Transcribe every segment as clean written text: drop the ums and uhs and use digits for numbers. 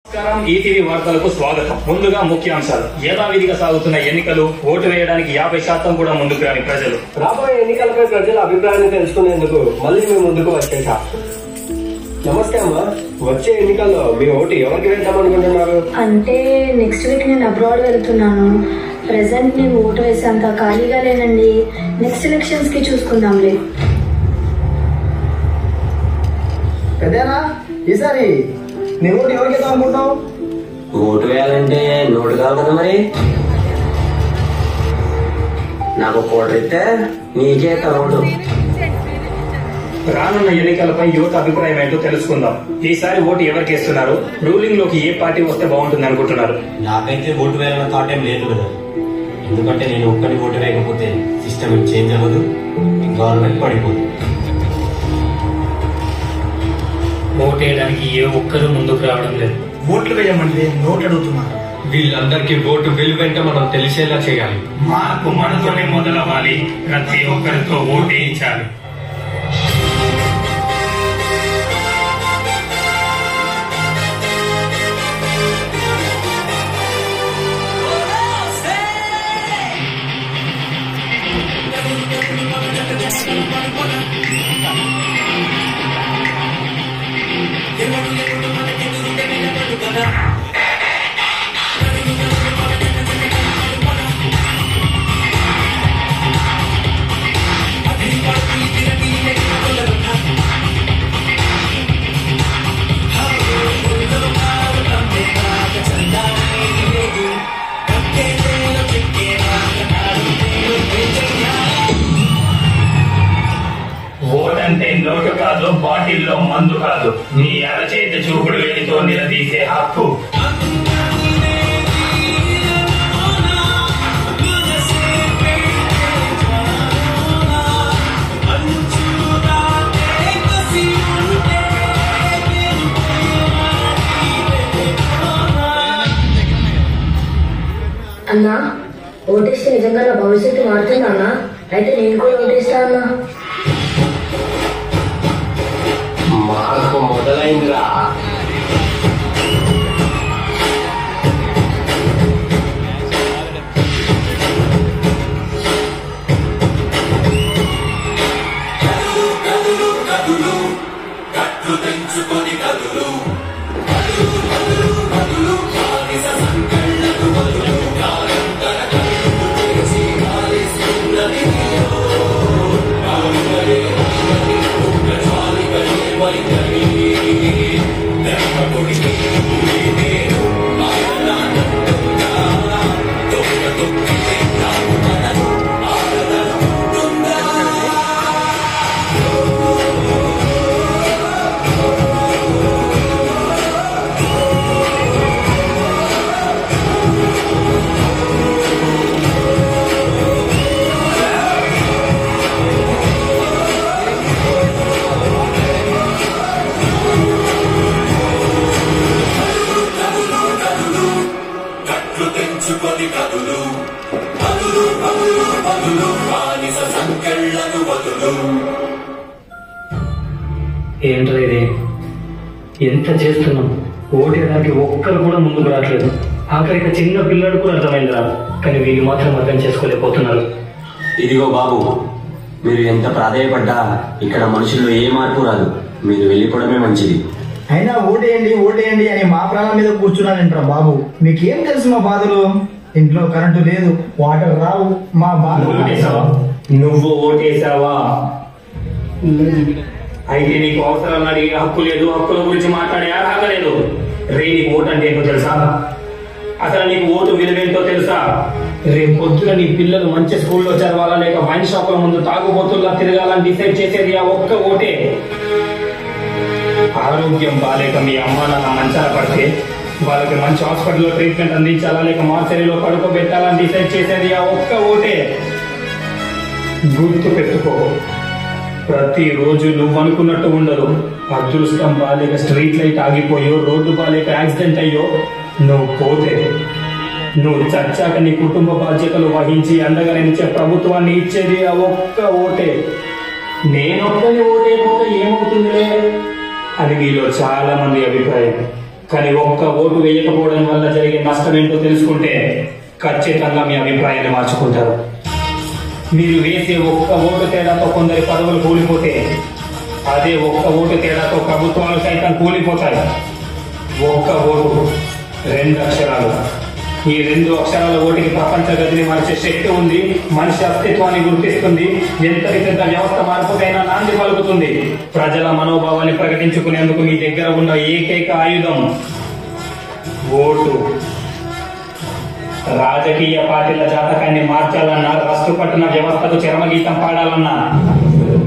నమస్కారం, ఈటీవీ వార్తలకు స్వాగతం. ముందుగా ముఖ్యాంశాలు. యథావిధిగా సాగుతున్న ఎన్నికలు, ఓటు వేయడానికి 50% కూడా ముందుకు రాని ప్రజలు. రాబోయే ఎన్నికలపై ప్రజల అభిప్రాయాన్ని తెలుసుకునేందుకు మళ్ళీ మేము ముందుకు వచ్చేసా. నమస్తే అమ్మా, వచ్చే ఎన్నికల్లో మీ ఓటు ఎవరికి వేద్దామనుకుంటున్నారు? అంటే నెక్స్ట్ వీక్ నేను అబ్రాడ్ వెళ్తున్నాను. ప్రెసెంట్ నేను ఓటు వేసేంత ఖాళీగా లేనండి. నెక్స్ట్ ఎలక్షన్స్ కి చూసుకుందాంలే. పెద్దనా, ఈసారి నీ ఓటు ఎవరికి వేద్దాం అనుకుంటున్నావు? ఓటు వేయాలంటే నోటు కావాలి కదా. మరి నాకు కోటర్ ఇస్తే నీకే ఓటు. రానున్న ఎన్నికలపై యువత అభిప్రాయం ఏంటో తెలుసుకుందాం. ఈసారి ఓటు ఎవరికి వేస్తున్నారు? రూలింగ్ లోకి ఏ పార్టీ వస్తే బాగుంటుంది అనుకుంటున్నారు? నాకైతే ఓటు వేయాలన్న థాట్ ఏం లేదు కదా. ఎందుకంటే నేను ఒక్కరి ఓటు వేయకపోతే సిస్టమ్ చేంజ్ అవ్వదు, గవర్నమెంట్ పడిపోదు. ఓటు వేయడానికి ఏ ఒక్కరూ ముందుకు రావడం లేదు. ఓట్లు వేయమంటే నోట్ అడుగుతున్నారు. వీళ్ళందరికీ ఓటు విలువేంటో మనం తెలిసేలా చేయాలి. మార్పు మనతోనే మొదలవ్వాలి. ప్రతి ఒక్కరితో ఓటు వేయించాలి. ఓటంటే నోటు కాదు, బాటిల్లో మందు కాదు, నీ అరచేతి చూపుడు వేలితో నిలదీసే హక్కు. అన్నా, ఓటేస్తే నిజంగా నా భవిష్యత్తు మారుతుందా అన్నా? అయితే నేను కూడా ఓటేస్తా అన్నా. మార్పు మొదలైందిరా. ఏంటో ఇది, ఎంత చేస్తున్నాం, ఓటేయడానికి ఒక్కరు కూడా ముందుకు రావట్లేదు. ఆఖరికి చిన్న పిల్లడు కూడా అర్థమైందిరా, కానీ వీళ్ళు మాత్రం అర్థం చేసుకోలేకపోతున్నారు. ఇదిగో బాబు, మీరు ఎంత ప్రాధాయపడ్డా ఇక్కడ మనుషుల్లో ఏ మార్పు రాదు. మీరు వెళ్ళిపోవడమే మంచిది. అయినా ఓటేయండి ఓటేయండి అని మా ప్రాణం మీద కూర్చున్నానంటారా బాబు? మీకేం తెలుసు మా బాధలు? ఇంట్లో కరెంటు లేదు, వాటర్ రావు, మా బాధ. నువ్వు ఓటేసావా? అయితే నీకు అవసరాలు అడిగే హక్కు లేదు, హక్కుల గురించి మాట్లాడే అర్హత లేదు. నీకు ఓటు అంటే ఏంటో తెలుసా? అసలు నీకు ఓటు విలువేంటో తెలుసా? రేపు పొద్దున నీ పిల్లలు మంచి స్కూల్లో చదవాలా, లేక వైన్ షాపుల ముందు తాగుబోతుల్లా తిరగాలని డిసైడ్ చేసేది ఆ ఒక్క ఓటే. ఆరోగ్యం బాలేక మీ అమ్మా నాన్న మంచాల పడితే వాళ్ళకి మంచి హాస్పిటల్లో ట్రీట్మెంట్ అందించాలా, లేక మార్చరీలో పడుకోబెట్టాలని డిసైడ్ చేసేది ఆ ఒక్క ఓటే. గుర్తు పెట్టుకో, ప్రతిరోజు నువ్వు అనుకున్నట్టు ఉండదు. అదృష్టం బాలేక స్ట్రీట్ లైట్ ఆగిపోయో, రోడ్డు బాలేక యాక్సిడెంట్ అయ్యో నువ్వు పోతే, నువ్వు చచ్చాక నీ కుటుంబ బాధ్యతలు వహించి అండగా నిలిచే ప్రభుత్వాన్ని ఇచ్చేది ఆ ఒక్క ఓటే. నేనొక్కని ఓటేపోతే ఏమవుతుందిలే అని మీలో చాలా మంది అభిప్రాయం. కానీ ఒక్క ఓటు వేయకపోవడం వల్ల జరిగే నష్టం ఏంటో తెలుసుకుంటే ఖచ్చితంగా మీ అభిప్రాయాన్ని మార్చుకుంటారు. మీరు వేసే ఒక్క ఓటు తేడాతో కొందరి పదవులు కూలిపోతే అదే ఒక్క ఓటు తేడాతో ప్రభుత్వాలు సైతం కూలిపోతాయి. ఒక్క ఓటు 2 అక్షరాలు. ఈ 2 అక్షరాల ఓటుకి ప్రపంచ గతిని మార్చే శక్తి ఉంది. మనిషి అస్తిత్వాన్ని గుర్తిస్తుంది. ఎంతటి పెద్ద వ్యవస్థ మార్పుకైనా నాంది పలుకుతుంది. ప్రజల మనోభావాన్ని ప్రకటించుకునేందుకు మీ దగ్గర ఉన్న ఏకైక ఆయుధం ఓటు. రాజకీయ పార్టీల జాతకాన్ని మార్చాలన్నా, రస్తు పట్టిన వ్యవస్థకు చరమగీతం పాడాలన్నా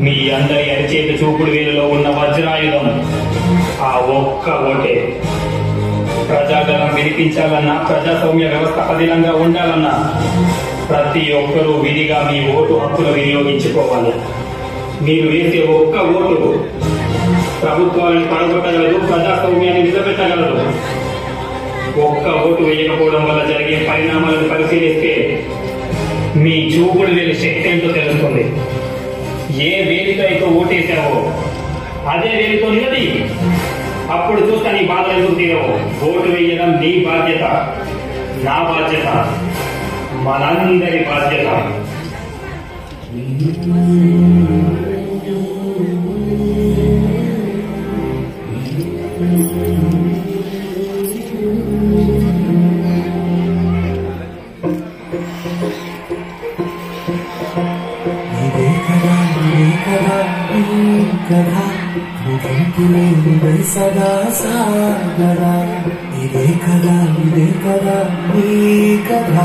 మీ అందరి అరిచేతి చూపుడు వేలులో ఉన్న వజ్రాయుధం ఆ ఒక్క ఓటే. ప్రజాగలం వినిపించాలన్నా, ప్రజాస్వామ్య వ్యవస్థ పదిలంగా ఉండాలన్నా ప్రతి ఒక్కరూ విధిగా మీ ఓటు హక్కును వినియోగించుకోవాలి. మీరు వేసే ఒక్క ఓటు ప్రభుత్వాలను పడగొట్టగలదు, ప్రజాస్వామ్యాన్ని నిలబెట్టగలదు. ఒక్క ఓటు వేయకపోవడం వల్ల జరిగే పరిణామాలను పరిశీలిస్తే మీ చూపుడు వేలు శక్తి ఏంటో తెలుస్తుంది. ఏ వేలితో అయితే ఓటేశావో అదే వేలితో నిలది. అప్పుడు చూస్తా నీ బాధలు ఎందుకు తీరవు. ఓటు వేయడం నీ బాధ్యత, నా బాధ్యత, మనందరి బాధ్యత. సదా సాగరా ఇదే కదా నీ కథ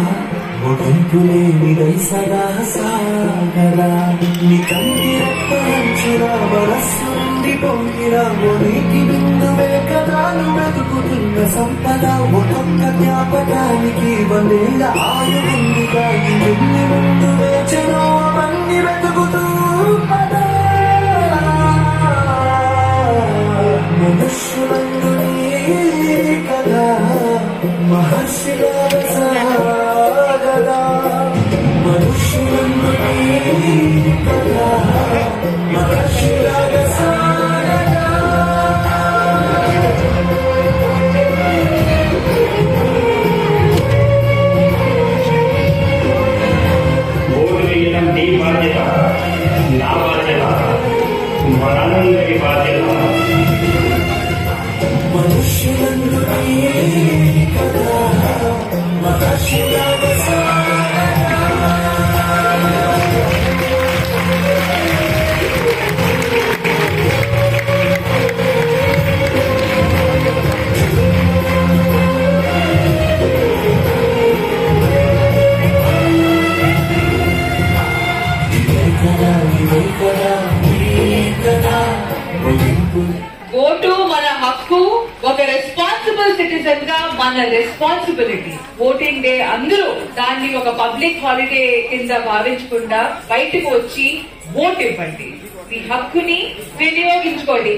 ముగింపులేనిదై సదా సాగరా నీ కంటి రెప్పంచున మనస్సు నుండి పొంగిన మొనికి బిందువే కదా నువ్వు వెతుకుతున్న సంపద. ఒక్కొక్క జ్ఞాపకానికి 1,000 ఆయువుందిగా ఇన్ని ముందు వేచనో అవన్నీ వెతుకుతూ పదా. మనుష్యులందు కదా మహర్షిలాగా సాగదా. మనుష్యులందు కదా మహర్షిలాగా సాగదా. ఓటు వేయడం నీ బాధ్యత, నా బాధ్యత, మనందరి బాధ్యత. మనుష్యులందు కదా మహర్షిలాగా సాగదా. ఓటు మన హక్కు. ఒక రెస్పాన్సిబుల్ సిటిజన్ గా మన రెస్పాన్సిబిలిటీ. ఓటింగ్ డే అందరూ దాన్ని ఒక పబ్లిక్ హాలిడే కింద భావించకుండా బయటకు వచ్చి ఓటు ఇవ్వండి. మీ హక్కుని వినియోగించుకోండి.